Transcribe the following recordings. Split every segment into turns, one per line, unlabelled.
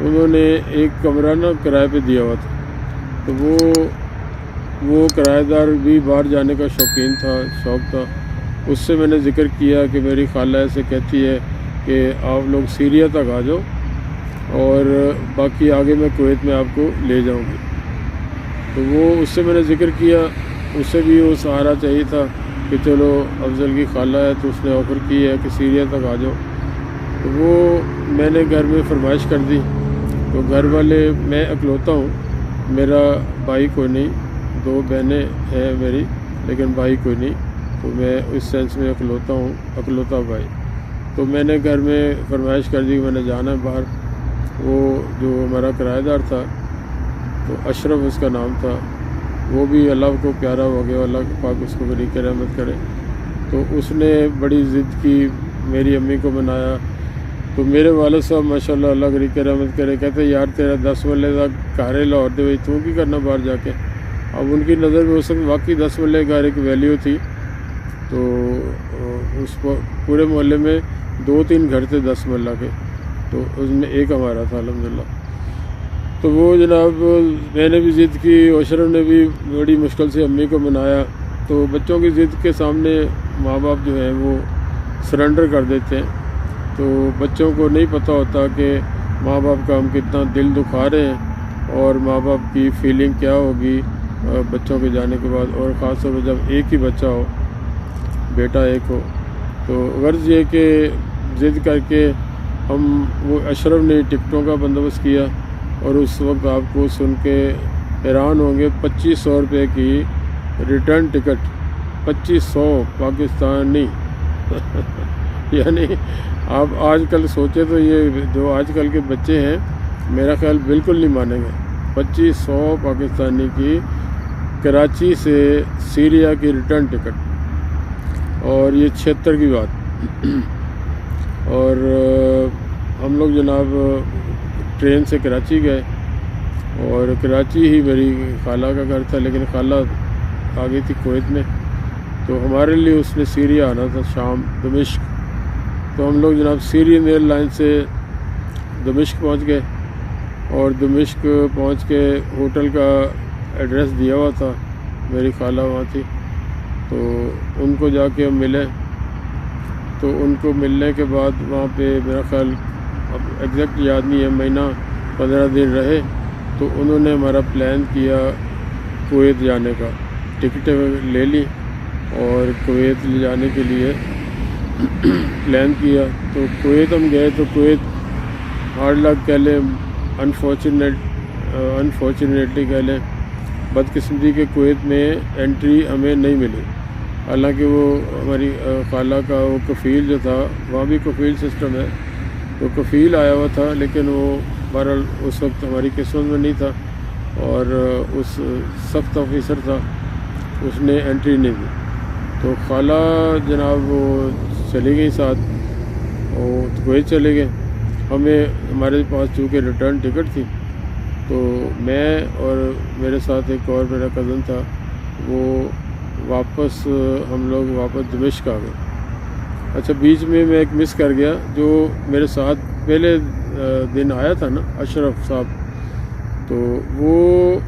انہوں نے ایک کمرہ نا کرائے پہ دیا ہوا تھا، تو وہ کرایہ دار بھی باہر جانے کا شوق تھا. اس سے میں نے ذکر کیا کہ میری خالہ ایسے کہتی ہے کہ آپ لوگ سیریا تک آ جاؤ اور باقی آگے میں کویت میں آپ کو لے جاؤں گی. تو اس سے میں نے ذکر کیا، اس سے بھی وہ سہارا چاہیے تھا کہ چلو افضل کی خالہ ہے تو اس نے آفر کی ہے کہ سیریا تک آ جاؤ. تو میں نے گھر میں فرمائش کر دی. تو گھر والے، میں اکلوتا ہوں، میرا بھائی کوئی نہیں، 2 بہنیں ہیں میری لیکن بھائی کوئی نہیں، تو میں اس سینس میں اکلوتا بھائی. تو میں نے گھر میں فرمائش کر دی کہ میں نے جانا ہے باہر. وہ جو ہمارا کرایہ دار تھا، تو اشرف اس کا نام تھا، وہ بھی اللہ کو پیارا ہو گیا، اللہ پاک اس کو بڑی رحمت کرے. تو اس نے بڑی ضد کی، میری امی کو منایا. تو میرے والد صاحب ماشاءاللہ اللہ بڑی رحمت کرے، کہتے یار تیرا 10 ولے کا گھر ہے لاہور دے تو کی کرنا باہر جا کے. اب ان کی نظر میں اس وقت واقعی 10 ولے گھر ایک ویلیو تھی. تو اس پورے محلے میں 2-3 گھر تھے 10 محلہ کے، تو اس میں ایک ہمارا تھا الحمدللہ. تو وہ جناب میں نے بھی ضد کی، اشرف نے بھی بڑی مشکل سے امی کو منایا. تو بچوں کی ضد کے سامنے ماں باپ جو ہیں وہ سرنڈر کر دیتے ہیں. تو بچوں کو نہیں پتہ ہوتا کہ ماں باپ کا ہم کتنا دل دکھا رہے ہیں اور ماں باپ کی فیلنگ کیا ہوگی بچوں کے جانے کے بعد، اور خاص طور پہ جب ایک ہی بچہ ہو، بیٹا ایک ہو. تو غرض یہ کہ ضد کر کے وہ اشرف نے ٹکٹوں کا بندوبست کیا، اور اس وقت آپ کو سن کے حیران ہوں گے 2500 روپے کی ریٹرن ٹکٹ، 2500 پاکستانی. یعنی آپ آج کل سوچیں تو یہ جو آج کل کے بچے ہیں میرا خیال بالکل نہیں مانیں گے. 2500 پاکستانی کی کراچی سے سیریا کی ریٹرن ٹکٹ، اور یہ 76 کی بات. اور ہم لوگ جناب ٹرین سے کراچی گئے، اور کراچی ہی میری خالہ کا گھر تھا، لیکن خالہ آ گئی تھی کویت میں. تو ہمارے لیے اس نے سیریا آنا تھا، شام دمشق. تو ہم لوگ جناب سیرین ایئر لائن سے دمشق پہنچ گئے، اور دمشق پہنچ کے ہوٹل کا ایڈریس دیا ہوا تھا، میری خالہ وہاں تھی. تو ان کو جا کے ہم ملے. تو ان کو ملنے کے بعد وہاں پہ میرا خیال اب ایگزیکٹ یاد نہیں ہے، مہینہ 15 دن رہے. تو انہوں نے ہمارا پلان کیا کویت جانے کا، ٹکٹیں لے لی اور کویت لے جانے کے لیے پلان کیا. تو کویت ہم گئے. تو کویت ہارڈ لک کہہ لیں، انفارچونیٹلی کہہ لیں، بدقسمتی کے کویت میں انٹری ہمیں نہیں ملی. حالانکہ وہ ہماری خالہ کا وہ کفیل جو تھا، وہاں بھی کفیل سسٹم ہے، تو کفیل آیا ہوا تھا، لیکن وہ بہرحال اس وقت ہماری قسمت میں نہیں تھا، اور اس سخت آفیسر تھا، اس نے انٹری نہیں دی. تو خالہ جناب وہ چلی گئی ساتھ، وہ کویت چلے گئے. ہمارے پاس چونکہ ریٹرن ٹکٹ تھی، تو میں اور میرے ساتھ ایک اور میرا کزن تھا، وہ ہم لوگ واپس دمشق آ گئے. اچھا، بیچ میں ایک مس کر گیا، جو میرے ساتھ پہلے دن آیا تھا نا، اشرف صاحب. تو وہ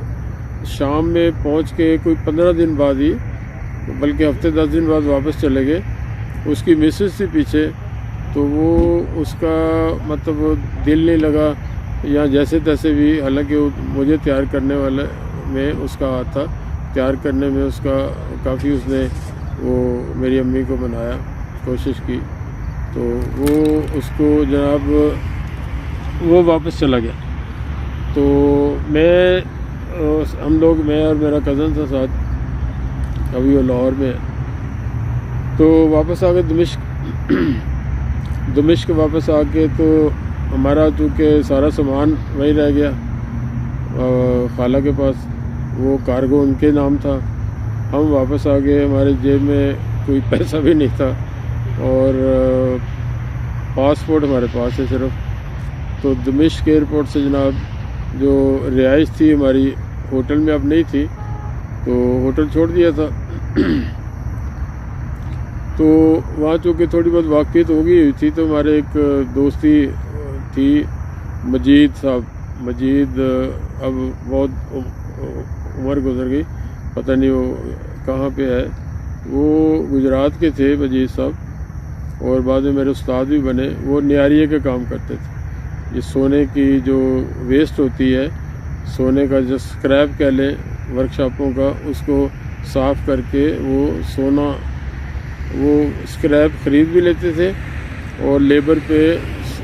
شام میں پہنچ کے کوئی 15 دن بعد ہی، بلکہ ہفتے 10 دن بعد واپس چلے گئے. اس کی مسز تھی پیچھے، تو وہ اس کا مطلب دل نہیں لگا، یا جیسے تیسے بھی، حالانکہ مجھے تیار کرنے والے میں اس کا ہاتھ تھا، تیار کرنے میں اس کا کافی، اس نے وہ میری امی کو منایا، کوشش کی. تو وہ اس کو جناب وہ واپس چلا گیا. تو ہم لوگ، میں اور میرا کزن تھا ساتھ، ابھی وہ لاہور میں ہے. تو واپس آ گئے دمشق واپس آ کے. تو ہمارا چونکہ سارا سامان وہیں رہ گیا خالہ کے پاس، وہ کارگو ان کے نام تھا. ہم واپس آ گئے، ہمارے جیب میں کوئی پیسہ بھی نہیں تھا، اور پاسپورٹ ہمارے پاس ہے صرف. تو دمشق ایئرپورٹ سے جناب جو رہائش تھی ہماری، ہوٹل میں اب نہیں تھی، تو ہوٹل چھوڑ دیا تھا. تو وہاں چونکہ تھوڑی بہت واقفیت ہو گئی ہوئی تھی، تو ہمارے ایک دوستی تھی مجید صاحب، مجید اب بہت عمر گزر گئی، پتہ نہیں وہ کہاں پہ ہے، وہ گجرات کے تھے مجید صاحب، اور بعد میں میرے استاد بھی بنے۔ وہ نیاریے کا کام کرتے تھے، یہ سونے کی جو ویسٹ ہوتی ہے، سونے کا جو اسکریپ کہہ لیں ورک شاپوں کا، اس کو صاف کر کے وہ سونا، وہ اسکریپ خرید بھی لیتے تھے اور لیبر پہ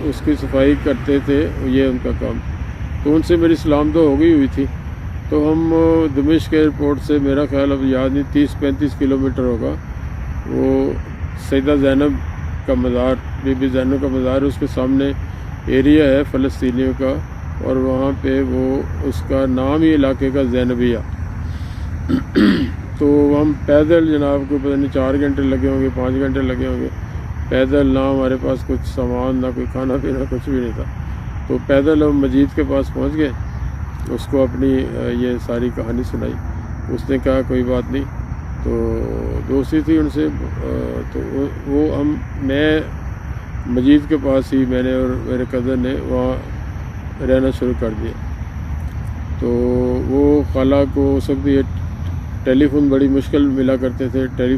اس کی صفائی کرتے تھے، یہ ان کا کام۔ تو ان سے میری سلام دو ہو گئی ہوئی تھی۔ تو ہم دمشق ایئرپورٹ سے، میرا خیال اب یاد نہیں، 30-35 کلومیٹر ہوگا، وہ سیدہ زینب کا مزار، بی بی زینب کا مزار، اس کے سامنے ایریا ہے فلسطینیوں کا، اور وہاں پہ وہ اس کا نام ہی علاقے کا زینبیہ۔ تو ہم پیدل جناب کو پتہ نہیں 4 گھنٹے لگے ہوں گے، 5 گھنٹے لگے ہوں گے پیدل، نہ ہمارے پاس کچھ سامان، نہ کوئی کھانا پینا، کچھ بھی نہیں تھا۔ تو پیدل ہم مجید کے پاس پہنچ گئے، اس کو اپنی یہ ساری کہانی سنائی، اس نے کہا کوئی بات نہیں، تو دوستی تھی ان سے، تو میں مجید کے پاس ہی، میں نے اور میرے کزن نے وہاں رہنا شروع کر دیا۔ تو وہ خالہ کو اس وقت یہ ٹیلی فون بڑی مشکل ملا کرتے تھے، ٹیلی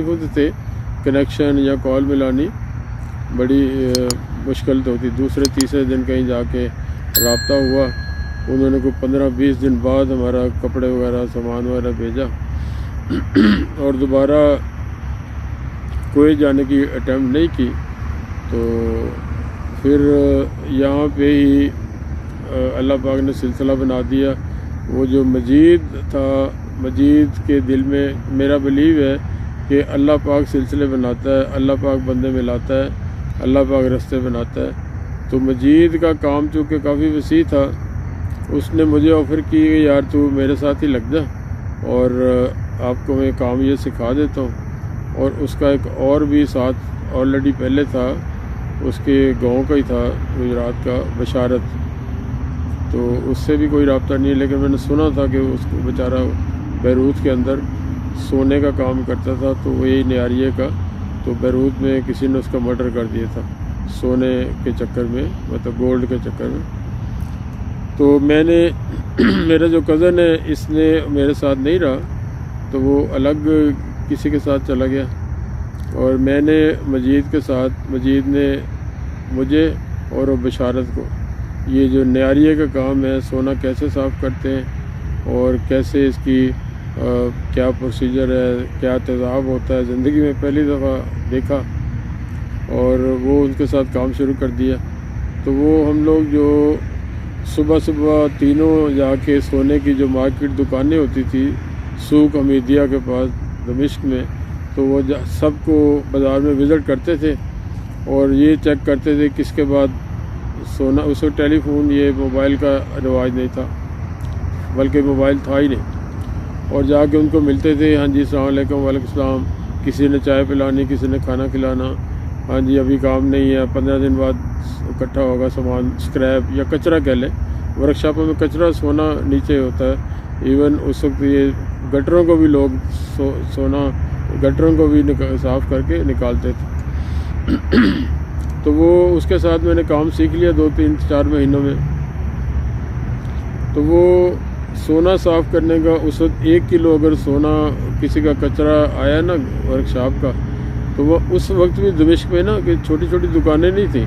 فون تھے، کنیکشن یا کال ملانی بڑی مشکل تو ہوتی، دوسرے تیسرے دن کہیں جا کے رابطہ ہوا، انہوں نے کوئی 15-20 دن بعد ہمارا کپڑے وغیرہ سامان وغیرہ بھیجا، اور دوبارہ کوئی جانے کی اٹیمپٹ نہیں کی۔ تو پھر یہاں پہ ہی اللہ پاک نے سلسلہ بنا دیا۔ وہ جو مجید تھا، مجید کے دل میں میرا بلیو ہے کہ اللہ پاک سلسلے بناتا ہے، اللہ پاک بندے ملاتا ہے، اللہ پاک رستے بناتا ہے۔ تو مجید کا کام چونکہ کافی وسیع تھا، اس نے مجھے آفر کی کہ یار تو میرے ساتھ ہی لگ جا، اور آپ کو میں کام یہ سکھا دیتا ہوں۔ اور اس کا ایک اور بھی ساتھ آلریڈی پہلے تھا، اس کے گاؤں کا ہی تھا، گجرات کا، بشارت، تو اس سے بھی کوئی رابطہ نہیں ہے، لیکن میں نے سنا تھا کہ اس کو بیچارہ بیروت کے اندر سونے کا کام کرتا تھا، تو وہ یہی نیاریے کا، تو بیروت میں کسی نے اس کا مرڈر کر دیا تھا سونے کے چکر میں، مطلب گولڈ کے چکر میں۔ تو میں نے میرا جو کزن ہے، اس نے میرے ساتھ نہیں رہا، تو وہ الگ کسی کے ساتھ چلا گیا، اور میں نے مجید کے ساتھ، مجید نے مجھے اور بشارت کو یہ جو نیاریے کا کام ہے، سونا کیسے صاف کرتے ہیں اور کیسے اس کی کیا پروسیجر ہے، کیا تیزاب ہوتا ہے، زندگی میں پہلی دفعہ دیکھا، اور وہ ان کے ساتھ کام شروع کر دیا۔ تو وہ ہم لوگ جو صبح تینوں جا کے سونے کی جو مارکیٹ دکانیں ہوتی تھی سوق حمیدیہ کے پاس دمشق میں، تو وہ سب کو بازار میں وزٹ کرتے تھے اور یہ چیک کرتے تھے کس کے بعد سونا۔ اس وقت ٹیلی فون، یہ موبائل کا رواج نہیں تھا، بلکہ موبائل تھا ہی نہیں، اور جا کے ان کو ملتے تھے، ہاں جی السلام علیکم، وعلیکم السلام، کسی نے چائے پلانی، کسی نے کھانا کھلانا، ہاں جی ابھی کام نہیں ہے، 15 دن بعد اکٹھا ہوگا سامان، اسکریپ یا کچرا کہہ لیں، ورک شاپوں میں کچرا سونا نیچے ہوتا ہے، ایون اس وقت یہ گٹروں کو بھی لوگ سونا گٹروں کو بھی صاف کر کے نکالتے تھے۔ تو وہ اس کے ساتھ میں نے کام سیکھ لیا 2-3-4 مہینوں میں۔ تو وہ سونا صاف کرنے کا، اس وقت 1 کلو اگر سونا کسی کا کچرا آیا نا ورک شاپ کا، تو وہ اس وقت بھی دمشق میں نا کہ چھوٹی چھوٹی دکانیں نہیں تھیں،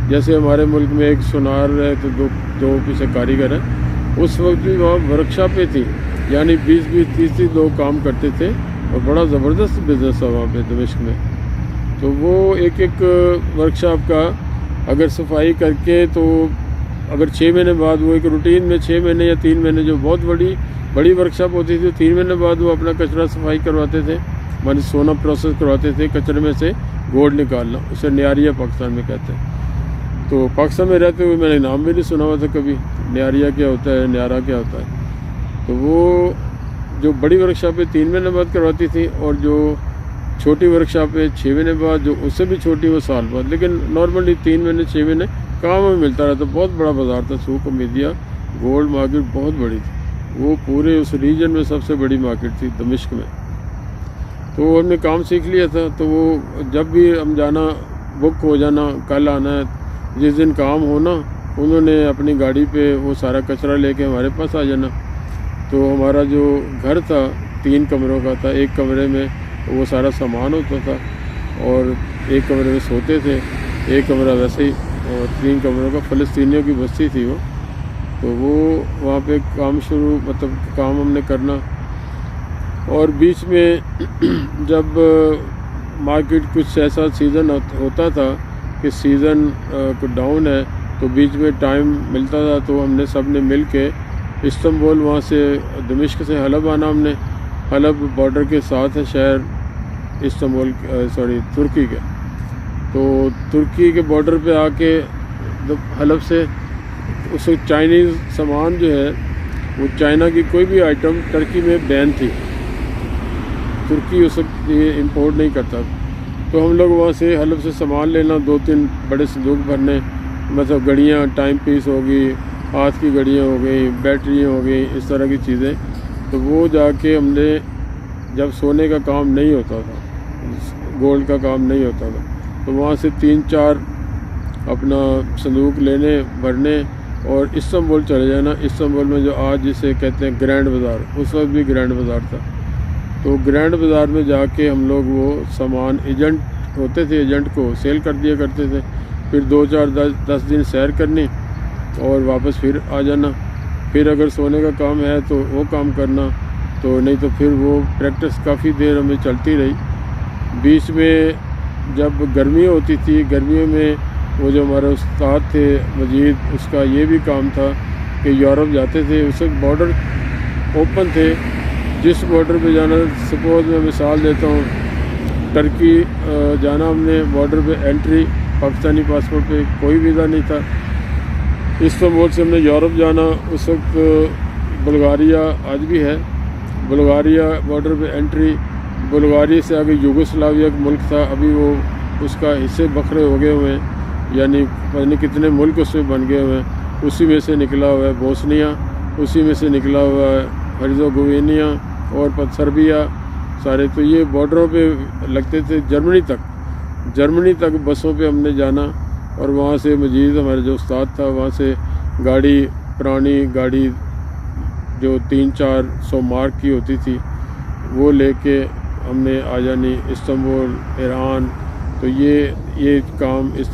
جیسے ہمارے ملک میں ایک سونار ہے تو دو پیسے کاریگر ہیں، اس وقت بھی وہاں ورک شاپیں تھیں، یعنی 20-30 لوگ کام کرتے تھے، اور بڑا زبردست بزنس تھا وہاں پہ دمشق میں۔ تو وہ ایک ورک شاپ کا اگر صفائی کر کے، تو اگر 6 مہینے بعد وہ ایک روٹین میں 6 مہینے یا 3 مہینے، جو بہت بڑی ورک شاپ ہوتی تھی، 3 مہینے بعد وہ اپنا کچرا صفائی کرواتے تھے، مانی سونا پروسیس کرواتے تھے، کچرے میں سے گولڈ نکالنا، اسے نیاریہ پاکستان میں کہتے ہیں۔ تو پاکستان میں رہتے ہوئے میں نے نام بھی نہیں سنا ہوا تھا کبھی، نیاریہ کیا ہوتا ہے، نیارا کیا ہوتا ہے۔ تو وہ جو بڑی ورک شاپیں 3 مہینے بعد کرواتی تھیں، اور جو چھوٹی ورک شاپیں 6 مہینے بعد، جو اس سے بھی چھوٹی وہ سال بعد، لیکن نارملی 3 مہینے 6 مہینے کام میں ملتا رہتا۔ بہت بڑا بازار تھا سوق حمیدیہ، گولڈ مارکیٹ بہت بڑی تھی، وہ پورے اس ریجن میں سب سے بڑی مارکیٹ تھی دمشق میں۔ تو ہم نے کام سیکھ لیا تھا، تو وہ جب بھی ہم جانا، بک ہو جانا، کل آنا ہے، جس دن کام ہونا انہوں نے اپنی گاڑی پہ وہ سارا کچرا لے کے ہمارے پاس آ جانا۔ تو ہمارا جو گھر تھا 3 کمروں کا تھا، ایک کمرے میں وہ سارا سامان ہوتا تھا اور ایک کمرے میں سوتے تھے، ایک کمرہ ویسے ہی، اور 3 کمروں کا فلسطینیوں کی بستی تھی وہ۔ تو وہ وہاں پہ کام ہم نے کرنا، اور بیچ میں جب مارکیٹ کچھ ایسا سیزن ہوتا تھا کہ سیزن ڈاؤن ہے تو بیچ میں ٹائم ملتا تھا، تو ہم نے سب نے مل کے استنبول، وہاں سے دمشق سے حلب آنا ہم نے۔ حلب بارڈر کے ساتھ ہے شہر استنبول، ترکی کے۔ تو ترکی کے بارڈر پہ آ کے حلب سے اس وقت چائنیز سامان جو ہے وہ چائنا کی کوئی بھی آئٹم ترکی میں بین تھی، ترکی اس وقت یہ امپورٹ نہیں کرتا۔ تو ہم لوگ وہاں سے حلب سے سامان لینا، 2-3 بڑے صندوق بھرنے، مطلب گھڑیاں، ٹائم پیس ہوگی، ہاتھ کی گھڑیاں ہو گئیں، بیٹریاں ہو گئیں، اس طرح کی چیزیں۔ تو وہ جا کے ہم نے، جب سونے کا کام نہیں ہوتا تھا، گولڈ کا کام نہیں ہوتا تھا، تو وہاں سے 3-4 اپنا صندوق لینے، بھرنے اور استنبول چلے جانا۔ استنبول میں جو آج جسے کہتے ہیں گرینڈ بازار، اس وقت بھی گرینڈ بازار تھا، تو گرینڈ بازار میں جا کے ہم لوگ وہ سامان، ایجنٹ ہوتے تھے، ایجنٹ کو سیل کر دیا کرتے تھے، پھر 2-4-10 دن سیر کرنی اور واپس پھر آ جانا۔ پھر اگر سونے کا کام ہے تو وہ کام کرنا، تو نہیں تو پھر وہ پریکٹس کافی دیر ہمیں چلتی رہی۔ بیچ میں جب گرمی ہوتی تھی، گرمیوں میں وہ جو ہمارے استاد تھے مجید، اس کا یہ بھی کام تھا کہ یورپ جاتے تھے، اس وقت بارڈر اوپن تھے، جس بارڈر پہ جانا، سپوز میں مثال دیتا ہوں، ٹرکی جانا ہم نے، بارڈر پہ انٹری، پاکستانی پاسپورٹ پہ کوئی ویزا نہیں تھا۔ استنبول سے ہم نے یورپ جانا، اس وقت بلغاریہ آج بھی ہے، بلغاریہ بارڈر پہ انٹری، بلغاریہ سے آگے یوگوسلاویہ کا ملک تھا، ابھی وہ اس کا حصے بکھرے ہو گئے ہوئے ہیں، یعنی پتہ نہیں کتنے ملک اس میں بن گئے ہوئے ہیں، اسی میں سے نکلا ہوا ہے بوسنیا، اسی میں سے نکلا ہوا ہے ہرزوگوینیا اور سربیا سارے۔ تو یہ بارڈروں پہ لگتے تھے، جرمنی تک بسوں پہ ہم نے جانا، اور وہاں سے مجید ہمارے جو استاد تھا، وہاں سے گاڑی، پرانی گاڑی جو 300-400 مارک کی ہوتی تھی، وہ لے کے ہم نے آ جانی استنبول، ایران۔ تو یہ کام اس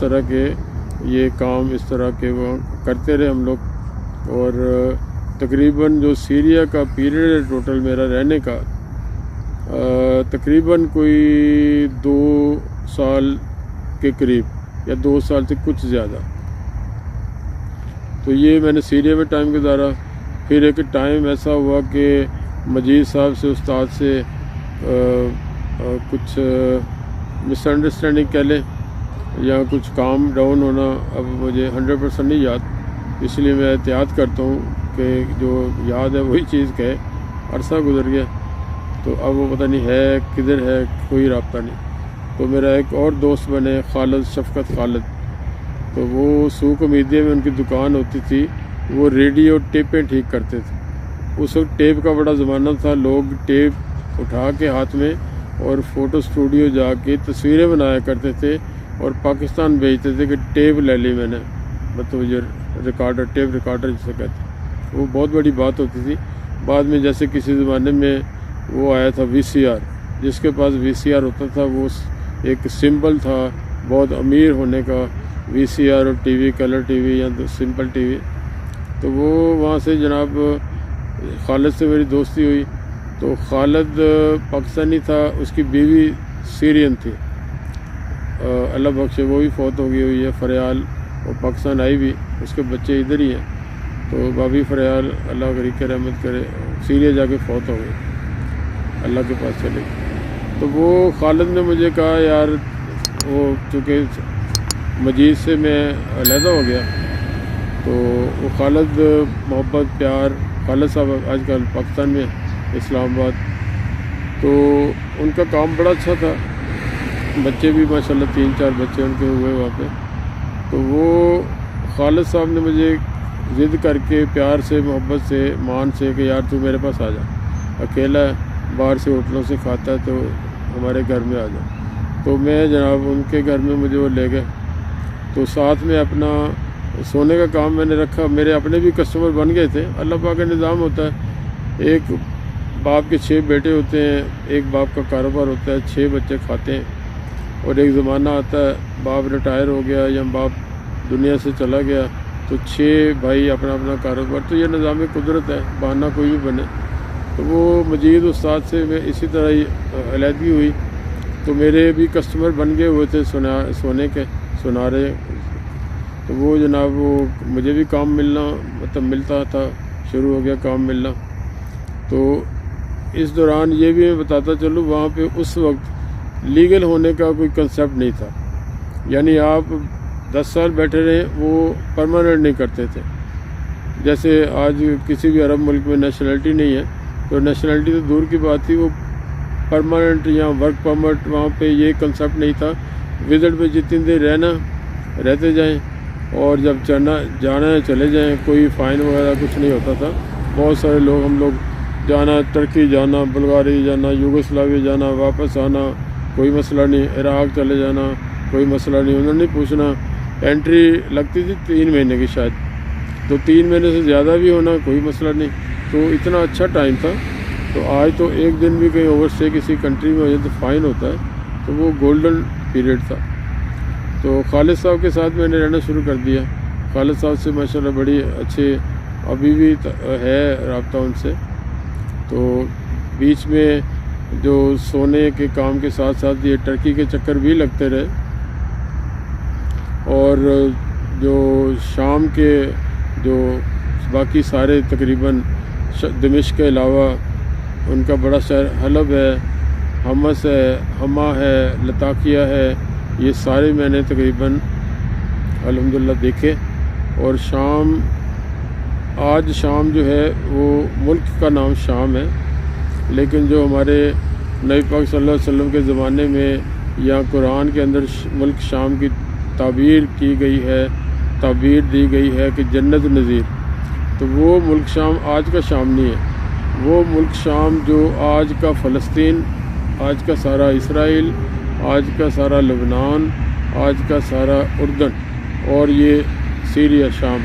طرح کے وہ کرتے رہے ہم لوگ، اور تقریباً جو سیریا کا پیریڈ ہے ٹوٹل میرا رہنے کا، تقریباً کوئی 2 سال کے قریب، یا 2 سال سے کچھ زیادہ۔ تو یہ میں نے سیریا میں ٹائم گزارا۔ پھر ایک ٹائم ایسا ہوا کہ مجید صاحب سے، استاد سے کچھ مس انڈرسٹینڈنگ کہہ لیں، یا کچھ کام ڈاؤن ہونا، اب مجھے 100% نہیں یاد، اس لیے میں احتیاط کرتا ہوں کہ جو یاد ہے وہی چیز کہے، عرصہ گزر گیا تو اب وہ پتہ نہیں ہے کدھر ہے، کوئی رابطہ نہیں۔ تو میرا ایک اور دوست بنے، شفقت خالد، تو وہ سوق امیدیہ میں ان کی دکان ہوتی تھی، وہ ریڈیو ٹیپیں ٹھیک کرتے تھے۔ اس وقت ٹیپ کا بڑا زمانہ تھا، لوگ ٹیپ اٹھا کے ہاتھ میں اور فوٹو اسٹوڈیو جا کے تصویریں بنایا کرتے تھے اور پاکستان بھیجتے تھے کہ ٹیپ لے لی میں نے، مطلب یہ ریکارڈر، ٹیپ ریکارڈر جسے کہتے ہیں، وہ بہت بڑی بات ہوتی تھی۔ بعد میں جیسے کسی زمانے میں وہ آیا تھا VCR، جس کے پاس VCR ہوتا تھا وہ ایک سمبل تھا بہت امیر ہونے کا، VCR اور T V, colour T V یا سمپل ٹی وی۔ تو وہ وہاں سے جناب خالد سے میری دوستی ہوئی، تو خالد پاکستانی تھا، اس کی بیوی سیرین تھی، اللہ بخشے، وہ بھی فوت ہو گئی ہوئی ہے، فریال، وہ پاکستان آئی بھی، اس کے بچے ادھر ہی ہیں۔ تو بابی فریال اللہ غریق رحمت کرے، سیریا جا کے فوت ہو گئی، اللہ کے پاس چلے گئی۔ تو وہ خالد نے مجھے کہا یار، وہ چونکہ مجید سے میں علیحدہ ہو گیا، تو وہ خالد محبت پیار، خالد صاحب آج کل پاکستان میں اسلام آباد، تو ان کا کام بڑا اچھا تھا، بچے بھی ماشاءاللہ 3-4 بچے ان کے ہوئے وہاں پہ۔ تو وہ خالد صاحب نے مجھے ضد کر کے پیار سے، محبت سے، مان سے کہ یار تو میرے پاس آ جا، اکیلا ہے، باہر سے ہوٹلوں سے کھاتا ہے، تو ہمارے گھر میں آ جا۔ تو میں جناب ان کے گھر میں مجھے وہ لے گئے، تو ساتھ میں اپنا سونے کا کام میں نے رکھا، میرے اپنے بھی کسٹمر بن گئے تھے۔ اللہ پاک کا نظام ہوتا ہے، ایک باپ کے 6 بیٹے ہوتے ہیں، ایک باپ کا کاروبار ہوتا ہے، 6 بچے کھاتے ہیں، اور ایک زمانہ آتا ہے باپ ریٹائر ہو گیا یا باپ دنیا سے چلا گیا تو 6 بھائی اپنا اپنا کاروبار۔ تو یہ نظام قدرت ہے، بہانہ کوئی بھی بنے۔ تو وہ مجید استاد سے میں اسی طرح ہی علیحدگی ہوئی، تو میرے بھی کسٹمر بن گئے ہوئے تھے سونے کے سنارے، تو وہ جناب وہ مجھے بھی کام ملنا ملتا تھا، شروع ہو گیا کام ملنا۔ تو اس دوران یہ بھی میں بتاتا چلوں، وہاں پہ اس وقت لیگل ہونے کا کوئی کنسیپٹ نہیں تھا، یعنی آپ 10 سال بیٹھے رہے وہ پرماننٹ نہیں کرتے تھے۔ جیسے آج کسی بھی عرب ملک میں نیشنلٹی نہیں ہے، تو نیشنلٹی تو دور کی بات تھی، وہ پرماننٹ یا ورک پرمٹ وہاں پہ یہ کنسیپٹ نہیں تھا۔ وزٹ پہ جتنی دیر رہنا رہتے جائیں، اور جب جانا ہے چلے جائیں، کوئی فائن وغیرہ کچھ نہیں ہوتا تھا۔ بہت سارے لوگ ہم لوگ جانا، ترکی جانا، بلغاری جانا، یوگوسلاوی جانا، واپس آنا، کوئی مسئلہ نہیں، عراق چلے جانا کوئی مسئلہ نہیں، انہوں نے پوچھنا۔ انٹری لگتی تھی 3 مہینے کی شاید، تو 3 مہینے سے زیادہ بھی ہونا کوئی مسئلہ نہیں، تو اتنا اچھا ٹائم تھا۔ تو آج تو ایک دن بھی کہیں اوور اسٹے کسی کنٹری میں ہو جائے تو فائن ہوتا ہے، تو وہ گولڈن پیریڈ تھا۔ تو خالد صاحب کے ساتھ میں نے رہنا شروع کر دیا۔ خالد صاحب سے ماشاءاللہ بڑی اچھے ابھی بھی ہے رابطہ ان سے۔ تو بیچ میں جو سونے کے کام کے ساتھ ساتھ یہ ٹرکی کے چکر بھی لگتے رہے، اور جو شام کے جو باقی سارے تقریباً دمشق کے علاوہ ان کا بڑا شہر حلب ہے، حمص ہے، حما ہے، لتاکیہ ہے، یہ سارے میں نے تقریباً الحمدللہ دیکھے۔ اور آج شام جو ہے وہ ملک کا نام شام ہے، لیکن جو ہمارے نبی پاک صلی اللہ علیہ وسلم کے زمانے میں یا قرآن کے اندر ملک شام کی تعبیر کی گئی ہے، تعبیر دی گئی ہے کہ جنت نظیر، تو وہ ملک شام آج کا شام نہیں ہے۔ وہ ملک شام جو آج کا فلسطین، آج کا سارا اسرائیل، آج کا سارا لبنان، آج کا سارا اردن اور یہ سیریا شام،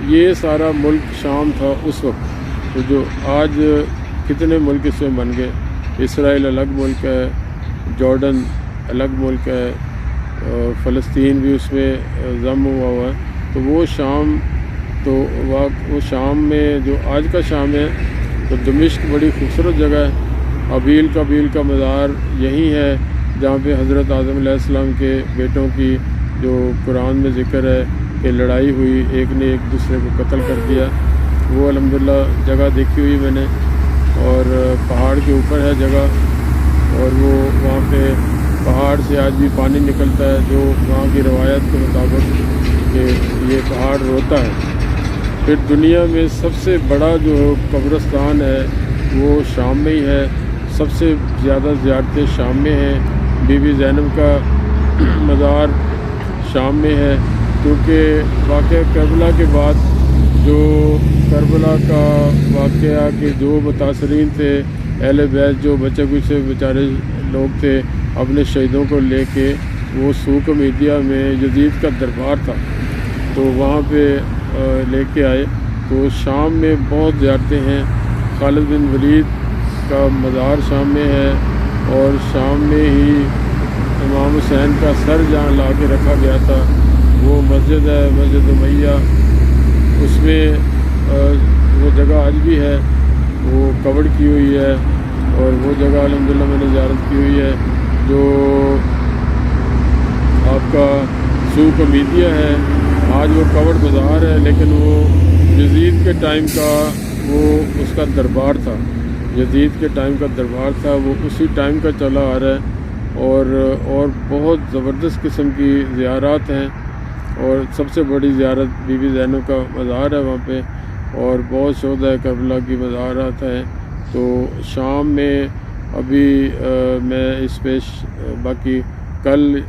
یہ سارا ملک شام تھا اس وقت۔ تو جو آج کتنے ملک اس میں بن گئے، اسرائیل الگ ملک ہے، جارڈن الگ ملک ہے، فلسطین بھی اس میں ضم ہوا ہے۔ تو وہ شام، تو وہ شام میں جو آج کا شام ہے، تو دمشق بڑی خوبصورت جگہ ہے۔ ابیل کا مزار یہی ہے جہاں پہ حضرت آدم علیہ السلام کے بیٹوں کی جو قرآن میں ذکر ہے کہ لڑائی ہوئی، ایک نے ایک دوسرے کو قتل کر دیا، وہ الحمدللہ جگہ دیکھی ہوئی میں نے، اور پہاڑ کے اوپر ہے جگہ، اور وہ وہاں پہ پہاڑ سے آج بھی پانی نکلتا ہے، جو وہاں کی روایت کے مطابق کہ یہ پہاڑ روتا ہے۔ پھر دنیا میں سب سے بڑا جو قبرستان ہے وہ شام میں ہی ہے، سب سے زیادہ زیارتیں شام میں ہیں۔ بی بی زینب کا مزار شام میں ہے، کیونکہ واقعہ کربلا کے بعد جو کربلا کا واقعہ کے جو متاثرین تھے، اہل بیت جو بچے کچھ بیچارے لوگ تھے، اپنے شہیدوں کو لے کے وہ سوق میدیا میں یزید کا دربار تھا، تو وہاں پہ لے کے آئے۔ تو شام میں بہت زیارتیں ہیں۔ خالد بن ولید کا مزار شام میں ہے، اور شام میں ہی امام حسین کا سر جہاں لا کے رکھا گیا تھا وہ مسجد ہے، مسجد امیہ، اس میں وہ جگہ آج بھی ہے، وہ کور کی ہوئی ہے، اور وہ جگہ الحمدللہ میں نے زیارت کی ہوئی ہے۔ جو آپ کا سوق میدیا ہے، آج وہ کور بازار ہے، لیکن وہ یزید کے ٹائم کا وہ اس کا دربار تھا، یزید کے ٹائم کا دربار تھا، وہ اسی ٹائم کا چلا آ رہا ہے۔ اور بہت زبردست قسم کی زیارات ہیں، اور سب سے بڑی زیارت بی بی زینب کا مزار ہے وہاں پہ، اور بہت شہداء کربلا کی مزارات ہیں۔ تو شام میں ابھی میں اس پہ باقی کل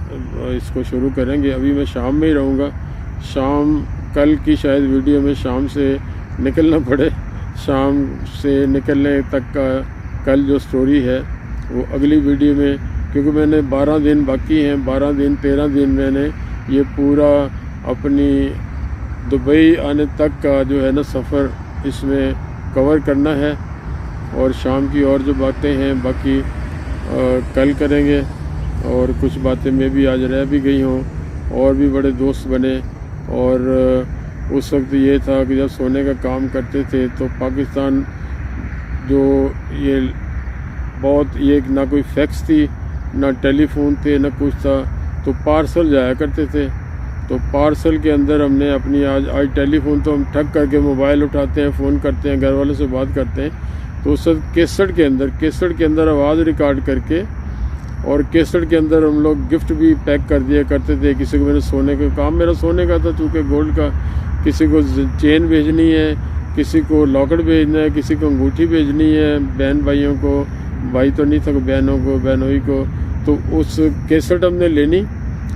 اس کو شروع کریں گے، ابھی میں شام میں ہی رہوں گا۔ شام کل کی شاید ویڈیو میں شام سے نکلنا پڑے، شام سے نکلنے تک کا کل جو سٹوری ہے وہ اگلی ویڈیو میں، کیونکہ میں نے 12 دن باقی ہیں، 12 دن 13 دن میں نے یہ پورا اپنی دبئی آنے تک کا جو ہے نا سفر اس میں کور کرنا ہے، اور شام کی اور جو باتیں ہیں باقی کل کریں گے، اور کچھ باتیں میں بھی آج رہ بھی گئی ہوں، اور بھی بڑے دوست بنے۔ اور اس وقت یہ تھا کہ جب سونے کا کام کرتے تھے تو پاکستان جو یہ بہت یہ نہ کوئی فیکس تھی، نہ ٹیلی فون تھے، نہ کچھ تھا، تو پارسل جایا کرتے تھے۔ تو پارسل کے اندر ہم نے اپنی آج ٹیلی فون تو ہم ٹھگ کر کے موبائل اٹھاتے ہیں، فون کرتے ہیں، گھر والوں سے بات کرتے ہیں، تو اس وقت کیسٹ کے اندر آواز ریکارڈ کر کے، اور کیسٹ کے اندر ہم لوگ گفٹ بھی پیک کر دیا کرتے تھے۔ کسی کو میرے سونے کا کام میرا سونے کا تھا چونکہ گولڈ کا، کسی کو چین بھیجنی ہے، کسی کو لاکٹ بھیجنا ہے، کسی کو انگوٹھی بھیجنی ہے، بہن بھائیوں کو، بھائی تو نہیں تھا، بہنوں کو، بہنوئی کو، تو اس کیسٹ ہم نے لینی،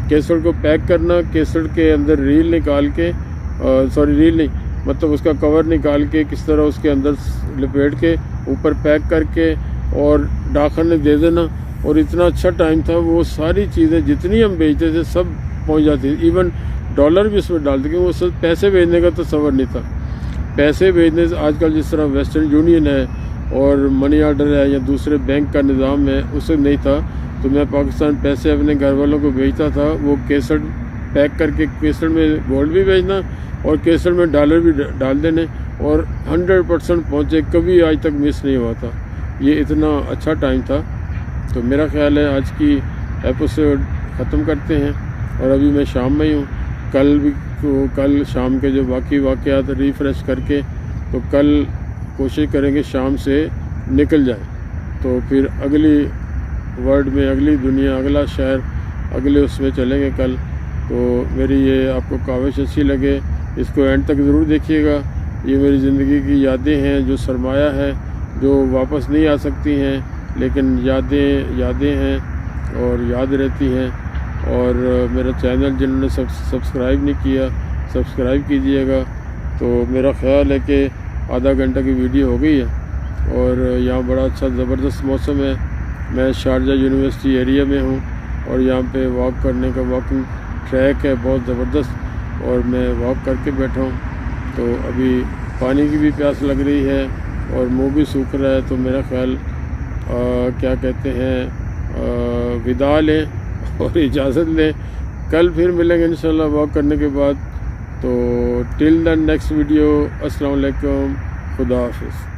کیسٹ کو پیک کرنا، کیسٹ کے اندر ریل نکال کے ریل نہیں مطلب اس کا کور نکال کے کس طرح اس کے اندر لپیٹ کے اوپر پیک کر کے اور ڈاکن نے دے دینا۔ اور اتنا اچھا ٹائم تھا، وہ ساری چیزیں جتنی ہم بھیجتے تھے سب پہنچ جاتی تھی، ایون ڈالر بھی اس میں ڈالتے، کیونکہ اس وقت پیسے بھیجنے کا تصور نہیں تھا۔ پیسے بھیجنے سے آج کل جس طرح ویسٹرن یونین ہے اور منی آرڈر ہے یا دوسرے بینک کا نظام ہے، اس وقت نہیں تھا۔ تو میں پاکستان پیسے اپنے گھر والوں کو بھیجتا تھا، وہ کیسٹ پیک کر کے کیسٹ میں گولڈ بھی بھیجنا اور کیسٹ میں ڈالر بھی ڈال دینے، اور 100% پہنچے، کبھی آج تک مس نہیں ہوا تھا۔ یہ اتنا اچھا ٹائم تھا۔ تو میرا خیال ہے آج کی ایپیسوڈ ختم کرتے ہیں، اور ابھی میں شام میں ہی ہوں۔ کل شام کے جو باقی واقعات ریفریش کر کے، تو کل کوشش کریں گے شام سے نکل جائیں، تو پھر اگلی ورلڈ میں، اگلی دنیا، اگلا شہر، اگلے اس میں چلیں گے کل۔ تو میری یہ آپ کو کاوش اچھی لگے، اس کو اینڈ تک ضرور دیکھیے گا۔ یہ میری زندگی کی یادیں ہیں، جو سرمایہ ہے، جو واپس نہیں آ سکتی ہیں، لیکن یادیں ہیں اور یاد رہتی ہیں۔ اور میرا چینل جنہوں نے سبسکرائب نہیں کیا، سبسکرائب کیجئے گا۔ تو میرا خیال ہے کہ آدھا گھنٹہ کی ویڈیو ہو گئی ہے، اور یہاں بڑا اچھا زبردست موسم ہے۔ میں شارجہ یونیورسٹی ایریا میں ہوں، اور یہاں پہ واک کرنے کا واکنگ ٹریک ہے بہت زبردست، اور میں واک کر کے بیٹھا ہوں۔ تو ابھی پانی کی بھی پیاس لگ رہی ہے اور منہ بھی سوکھ رہا ہے، تو میرا خیال کیا کہتے ہیں وداع لیں اور اجازت لیں۔ کل پھر ملیں گے انشاءاللہ واک کرنے کے بعد۔ تو ٹل دا نیکسٹ ویڈیو، السلام علیکم، خدا حافظ۔